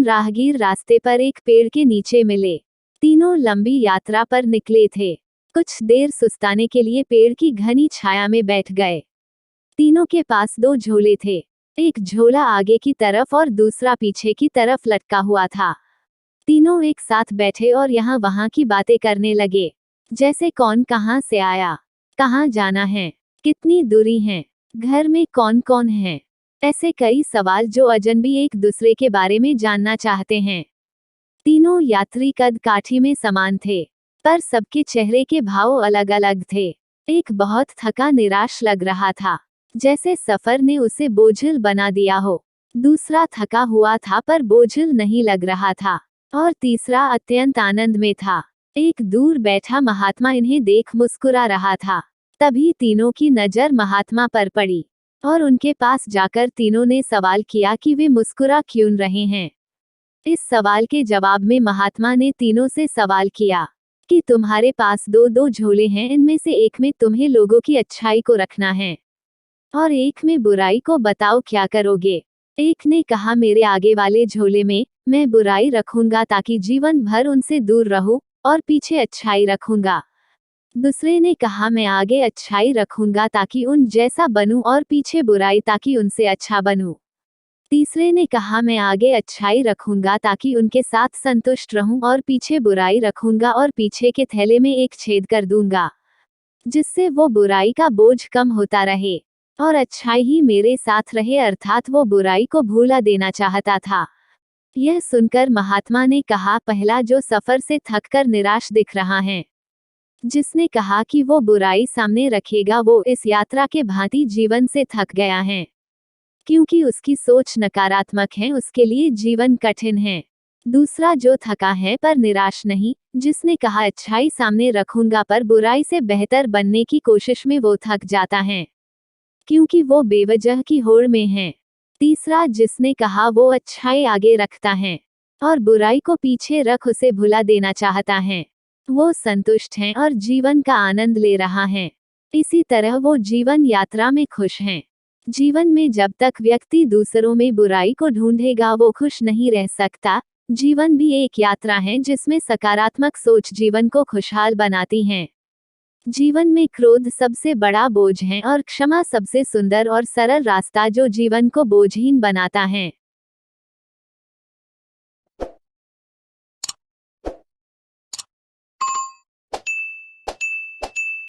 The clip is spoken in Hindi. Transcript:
राहगीर रास्ते पर एक पेड़ के नीचे मिले। तीनों लंबी यात्रा पर निकले थे। कुछ देर सुस्ताने के लिए पेड़ की घनी छाया में बैठ गए। तीनों के पास दो झोले थे, एक झोला आगे की तरफ और दूसरा पीछे की तरफ लटका हुआ था। तीनों एक साथ बैठे और यहाँ वहाँ की बातें करने लगे, जैसे कौन कहाँ से आया, कहाँ जाना है, कितनी दूरी है, घर में कौन कौन है। ऐसे कई सवाल जो अजनबी एक दूसरे के बारे में जानना चाहते हैं। तीनों यात्री कद काठी में समान थे, पर सबके चेहरे के भाव अलग अलग थे। एक बहुत थका निराश लग रहा था, जैसे सफर ने उसे बोझिल बना दिया हो। दूसरा थका हुआ था पर बोझिल नहीं लग रहा था, और तीसरा अत्यंत आनंद में था। एक दूर बैठा महात्मा इन्हें देख मुस्कुरा रहा था। तभी तीनों की नजर महात्मा पर पड़ी, और उनके पास जाकर तीनों ने सवाल किया कि वे मुस्कुरा क्यों रहे हैं। इस सवाल के जवाब में महात्मा ने तीनों से सवाल किया कि तुम्हारे पास दो दो झोले हैं, इनमें से एक में तुम्हें लोगों की अच्छाई को रखना है और एक में बुराई को, बताओ क्या करोगे। एक ने कहा मेरे आगे वाले झोले में मैं बुराई रखूंगा ताकि जीवन भर उनसे दूर रहूं, और पीछे अच्छाई रखूंगा। दूसरे ने कहा मैं आगे अच्छाई रखूंगा ताकि उन जैसा बनूं और पीछे बुराई ताकि उनसे अच्छा बनूं। तीसरे ने कहा मैं आगे अच्छाई रखूंगा ताकि उनके साथ संतुष्ट रहूं और पीछे बुराई रखूंगा और पीछे के थैले में एक छेद कर दूंगा, जिससे वो बुराई का बोझ कम होता रहे और अच्छाई ही मेरे साथ रहे, अर्थात वो बुराई को भूला देना चाहता था। यह सुनकर महात्मा ने कहा पहला जो सफर से थककर निराश दिख रहा है, जिसने कहा कि वो बुराई सामने रखेगा, वो इस यात्रा के भांति जीवन से थक गया है, क्योंकि उसकी सोच नकारात्मक है, उसके लिए जीवन कठिन है। दूसरा जो थका है पर निराश नहीं, जिसने कहा अच्छाई सामने रखूंगा पर बुराई से बेहतर बनने की कोशिश में, वो थक जाता है क्योंकि वो बेवजह की होड़ में है। तीसरा जिसने कहा वो अच्छाई आगे रखता है और बुराई को पीछे रख उसे भुला देना चाहता है, वो संतुष्ट है और जीवन का आनंद ले रहा है। इसी तरह वो जीवन यात्रा में खुश हैं। जीवन में जब तक व्यक्ति दूसरों में बुराई को ढूंढेगा वो खुश नहीं रह सकता। जीवन भी एक यात्रा है जिसमें सकारात्मक सोच जीवन को खुशहाल बनाती है। जीवन में क्रोध सबसे बड़ा बोझ है और क्षमा सबसे सुंदर और सरल रास्ता जो जीवन को बोझहीन बनाता है।